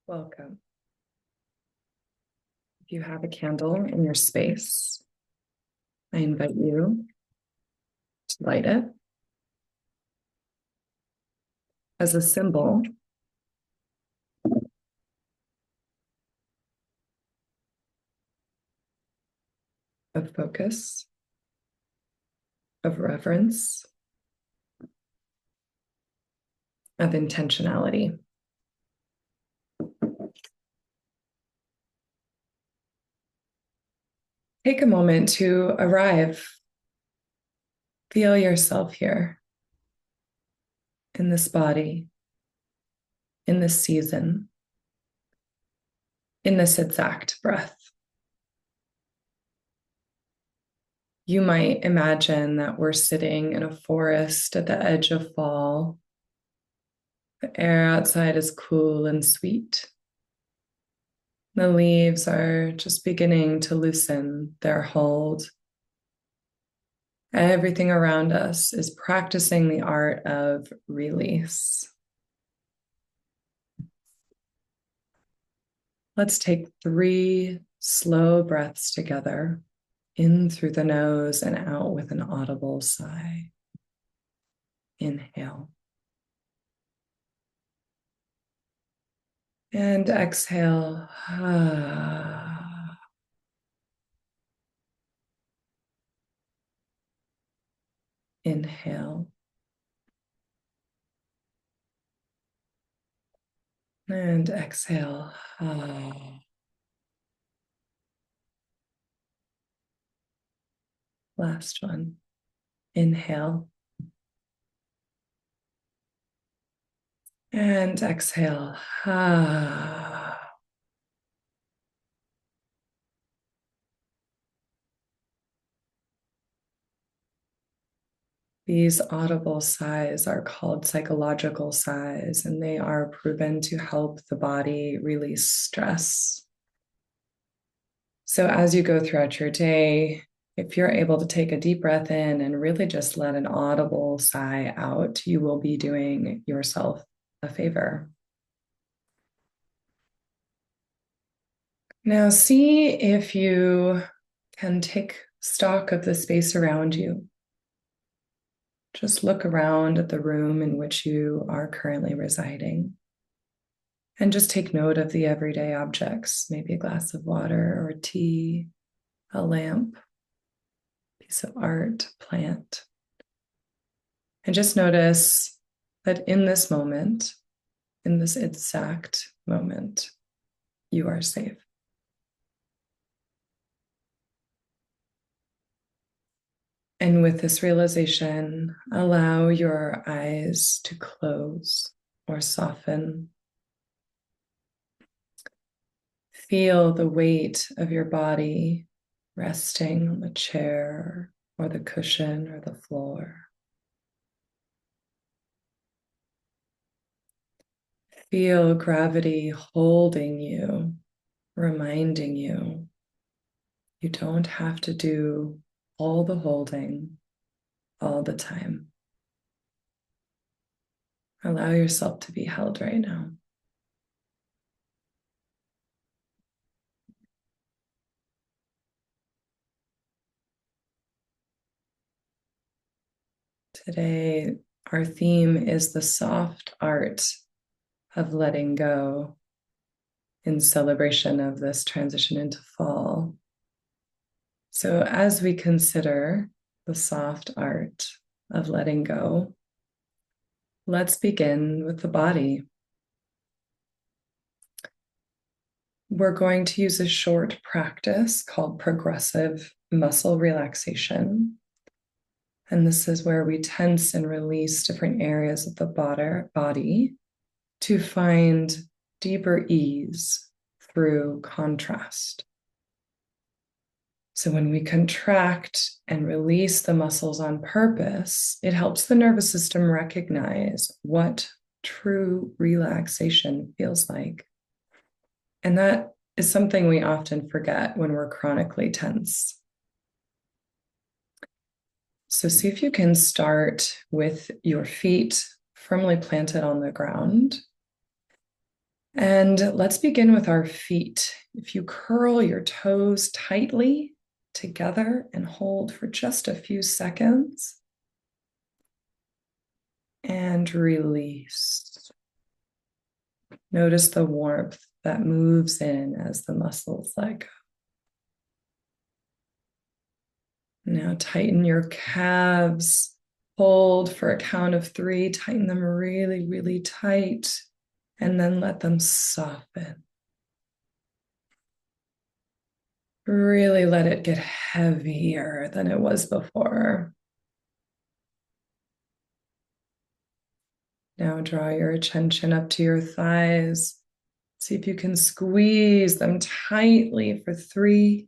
Welcome. If you have a candle in your space, I invite you to light it as a symbol of focus, of reverence, of intentionality. Take a moment to arrive. Feel yourself here in this body, in this season, in this exact breath. You might imagine that we're sitting in a forest at the edge of fall. The air outside is cool and sweet. The leaves are just beginning to loosen their hold. Everything around us is practicing the art of release. Let's take 3 slow breaths together, in through the nose and out with an audible sigh. Inhale. And exhale. Inhale. And exhale. Last one. Inhale. And exhale. These audible sighs are called psychological sighs, and they are proven to help the body release stress. So as you go throughout your day, if you're able to take a deep breath in and really just let an audible sigh out, you will be doing yourself a favor. Now see if you can take stock of the space around you. Just look around at the room in which you are currently residing. And just take note of the everyday objects, maybe a glass of water or tea, a lamp, piece of art, plant. And just notice that in this moment, in this exact moment, you are safe. And with this realization, allow your eyes to close or soften. Feel the weight of your body resting on the chair or the cushion or the floor. Feel gravity holding you, reminding you you don't have to do all the holding all the time. Allow yourself to be held right now. Today, our theme is the soft art of letting go in celebration of this transition into fall. So as we consider the soft art of letting go, let's begin with the body. We're going to use a short practice called progressive muscle relaxation. And this is where we tense and release different areas of the body to find deeper ease through contrast. So when we contract and release the muscles on purpose, it helps the nervous system recognize what true relaxation feels like. And that is something we often forget when we're chronically tense. So see if you can start with your feet firmly planted on the ground And let's begin with our feet. If you curl your toes tightly together and hold for just a few seconds and release. Notice the warmth that moves in as the muscles let go. Now tighten your calves. Hold for a count of 3. Tighten them really, really tight. And then let them soften. Really let it get heavier than it was before. Now draw your attention up to your thighs. See if you can squeeze them tightly for 3,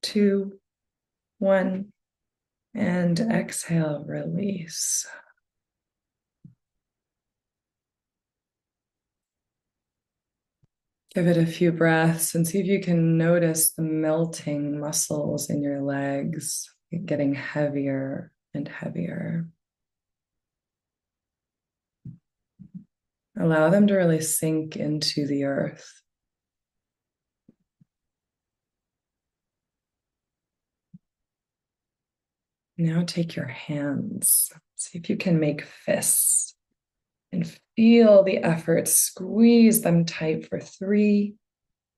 2, 1. And exhale, release. Give it a few breaths and see if you can notice the melting muscles in your legs getting heavier and heavier. Allow them to really sink into the earth. Now take your hands. See if you can make fists and feel the effort. Squeeze them tight for 3,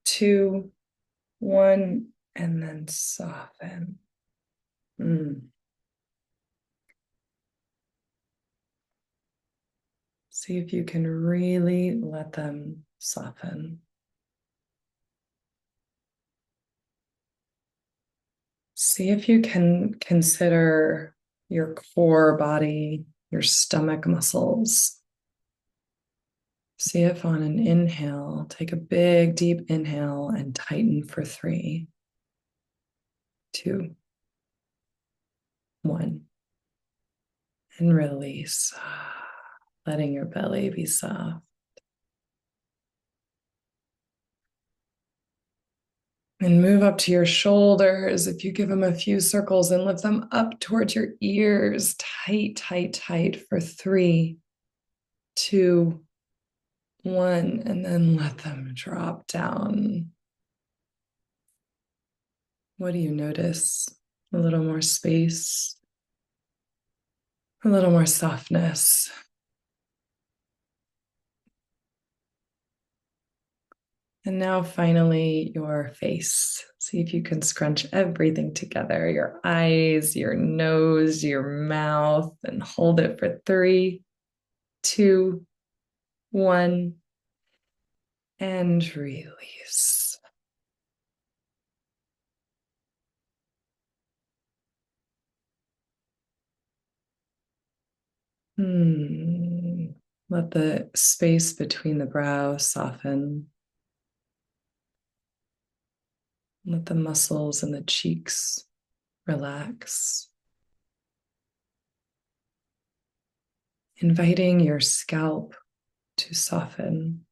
2, 1, and then soften. See if you can really let them soften. See if you can consider your core body, your stomach muscles. See if on an inhale, take a big, deep inhale and tighten for 3, 2, 1. And release, letting your belly be soft. And move up to your shoulders. If you give them a few circles and lift them up towards your ears, tight, tight, tight for 3, 2, 1, and then let them drop down. What do you notice? A little more space, a little more softness. And now finally, your face. See if you can scrunch everything together, your eyes, your nose, your mouth, and hold it for 3, 2, 1, and release. Let the space between the brows soften. Let the muscles in the cheeks relax. Inviting your scalp to soften.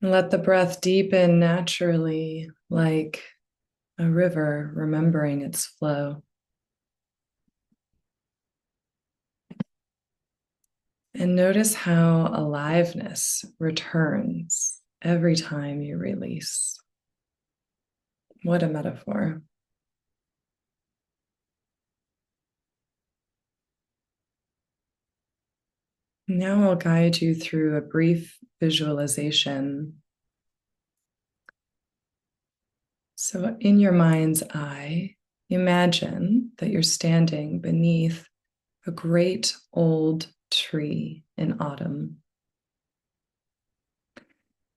Let the breath deepen naturally, like a river remembering its flow. And notice how aliveness returns every time you release. What a metaphor. Now I'll guide you through a brief visualization. So in your mind's eye, imagine that you're standing beneath a great old tree in autumn.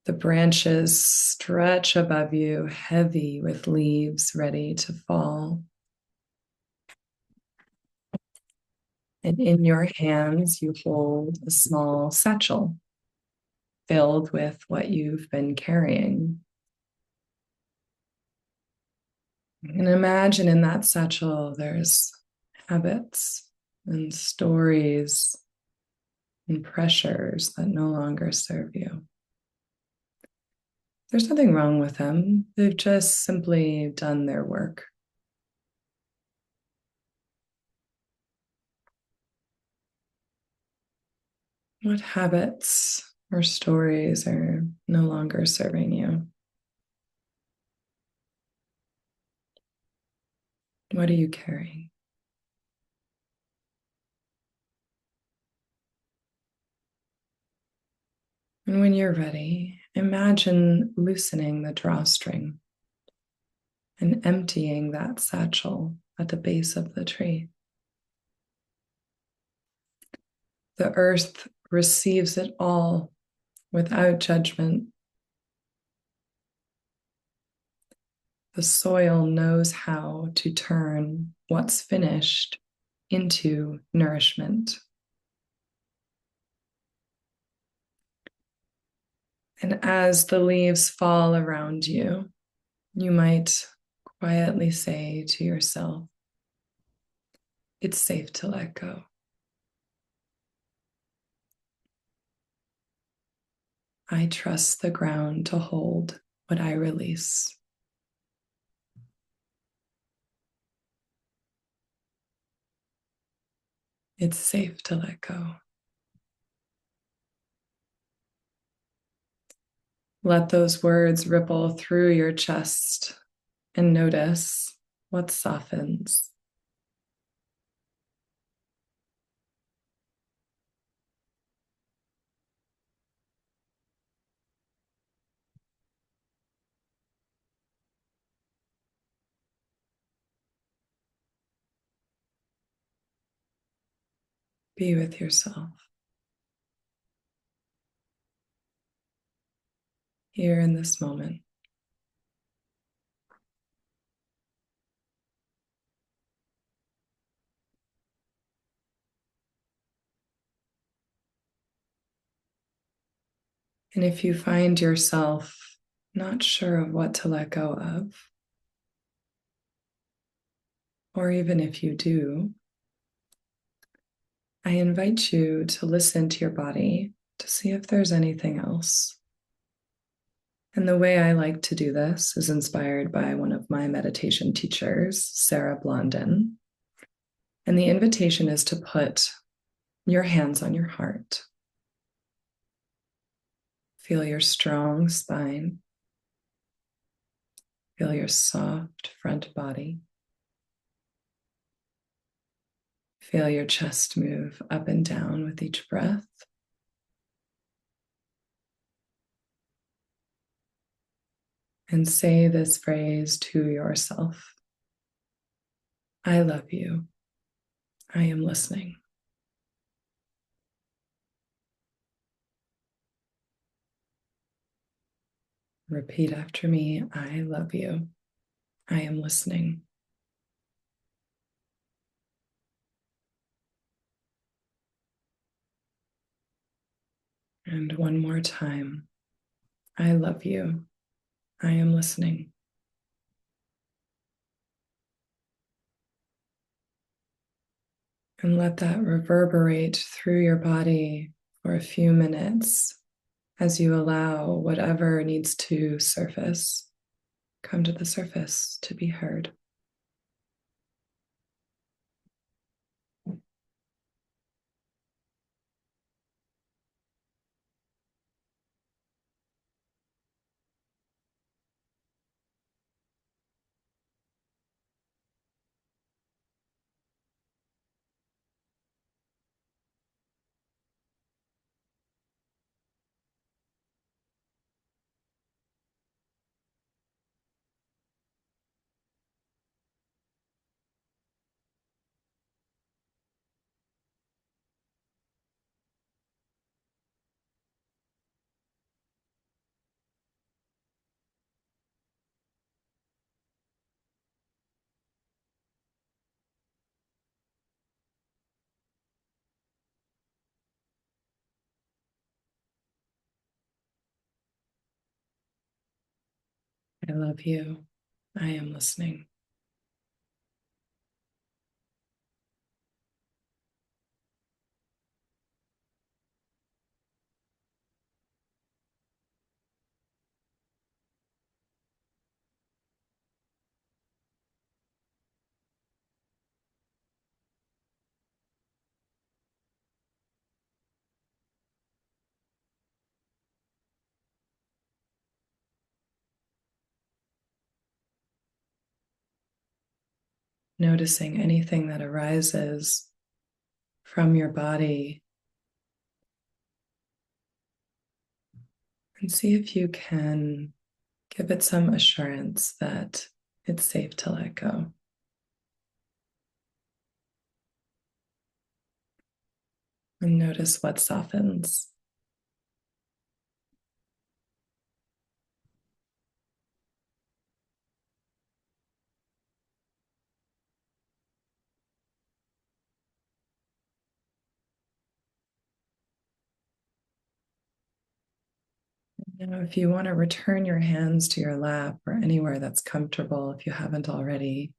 The branches stretch above you, heavy with leaves ready to fall. And in your hands, you hold a small satchel filled with what you've been carrying. And imagine in that satchel, there's habits and stories and pressures that no longer serve you. There's nothing wrong with them. They've just simply done their work. What habits or stories are no longer serving you? What are you carrying? And when you're ready, imagine loosening the drawstring and emptying that satchel at the base of the tree. The earth receives it all without judgment. The soil knows how to turn what's finished into nourishment. And as the leaves fall around you, you might quietly say to yourself, it's safe to let go. I trust the ground to hold what I release. It's safe to let go. Let those words ripple through your chest and notice what softens. Be with yourself here in this moment. And if you find yourself not sure of what to let go of, or even if you do, I invite you to listen to your body to see if there's anything else. And the way I like to do this is inspired by one of my meditation teachers, Sarah Blondin. And the invitation is to put your hands on your heart. Feel your strong spine. Feel your soft front body. Feel your chest move up and down with each breath. And say this phrase to yourself. I love you. I am listening. Repeat after me. I love you. I am listening. And one more time. I love you. I am listening. And let that reverberate through your body for a few minutes as you allow whatever needs to surface come to the surface to be heard. I love you. I am listening. noticing anything that arises from your body, and see if you can give it some assurance that it's safe to let go. And notice what softens. If you want to return your hands to your lap or anywhere that's comfortable, if you haven't already,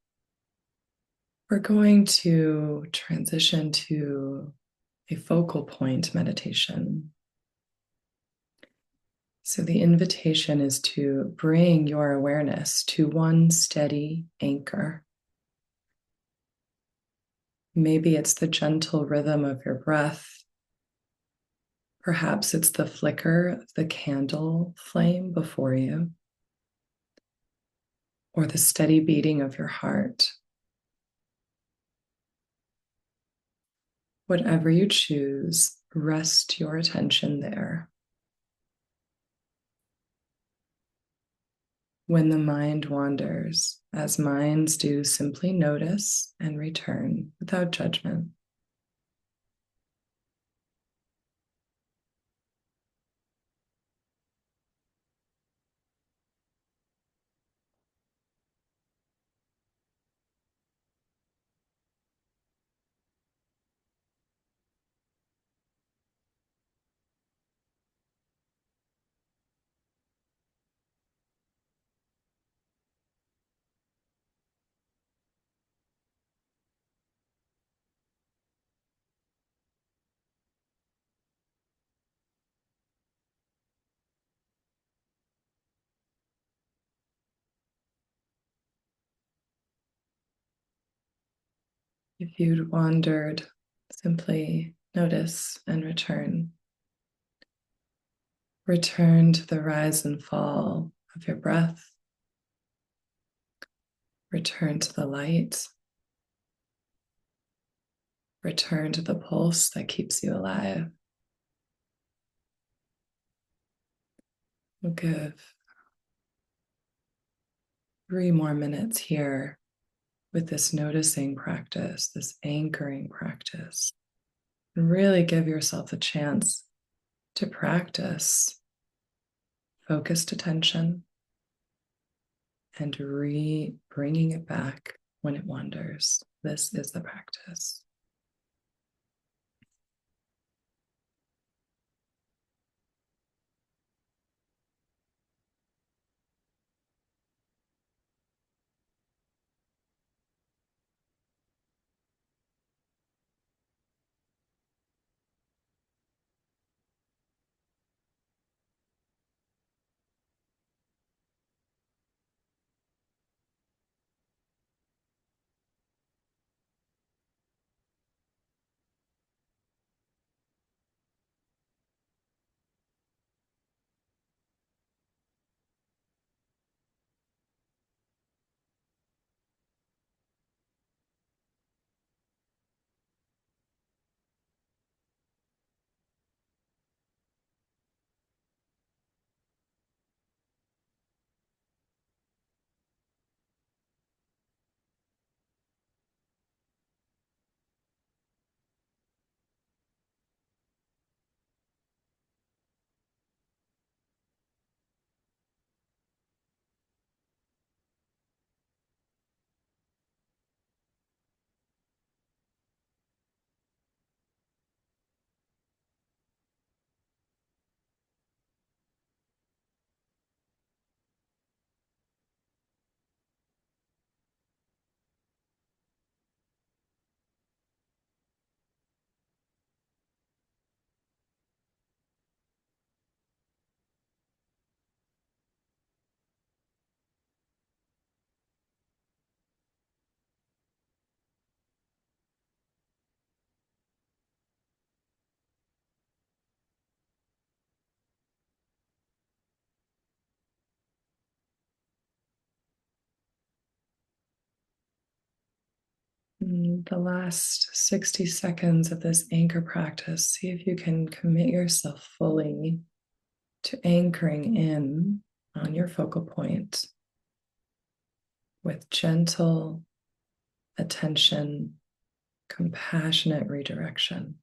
we're going to transition to a focal point meditation. So the invitation is to bring your awareness to one steady anchor. Maybe it's the gentle rhythm of your breath. Perhaps it's the flicker of the candle flame before you, or the steady beating of your heart. Whatever you choose, rest your attention there. When the mind wanders, as minds do, simply notice and return without judgment. If you'd wandered, simply notice and return. Return to the rise and fall of your breath. Return to the light. Return to the pulse that keeps you alive. We'll give 3 more minutes here with this noticing practice, this anchoring practice. And really give yourself a chance to practice focused attention and bringing it back when it wanders. This is the practice. The last 60 seconds of this anchor practice, see if you can commit yourself fully to anchoring in on your focal point with gentle attention, compassionate redirection.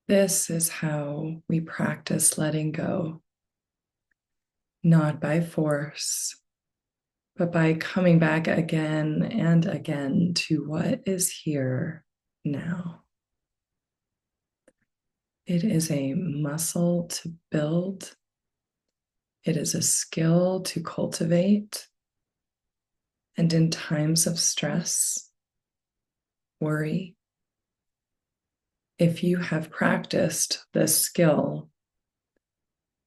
This is how we practice letting go, not by force, but by coming back again and again to what is here now. It is a muscle to build. It is a skill to cultivate. And in times of stress, worry, if you have practiced this skill,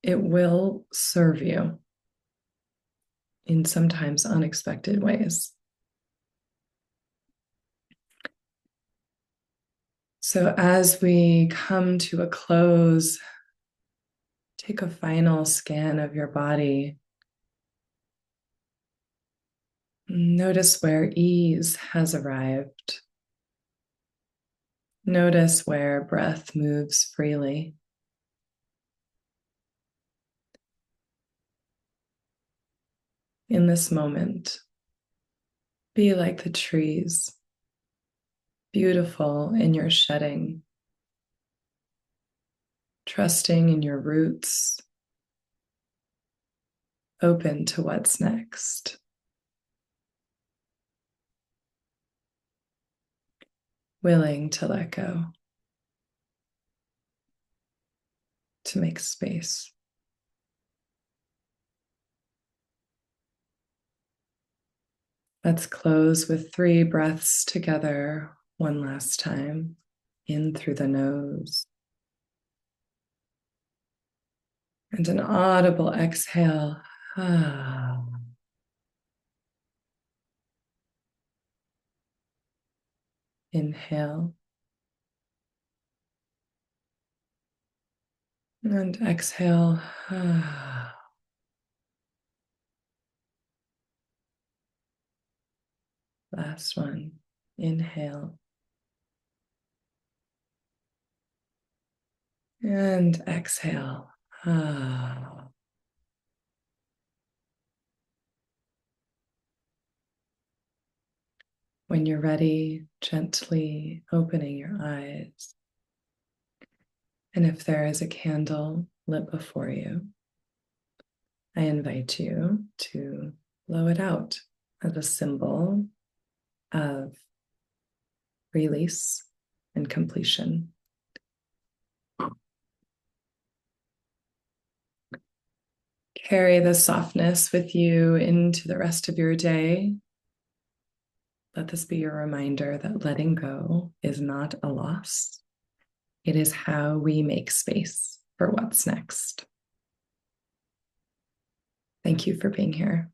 it will serve you in sometimes unexpected ways. So as we come to a close, take a final scan of your body. Notice where ease has arrived. Notice where breath moves freely. In this moment, be like the trees, beautiful in your shedding, trusting in your roots, open to what's next. Willing to let go, to make space. Let's close with 3 breaths together one last time. In through the nose. And an audible exhale. Inhale. And exhale. Last one. Inhale. And exhale. When you're ready, gently opening your eyes. And if there is a candle lit before you, I invite you to blow it out as a symbol of release and completion. Carry the softness with you into the rest of your day. Let this be your reminder that letting go is not a loss. It is how we make space for what's next. Thank you for being here.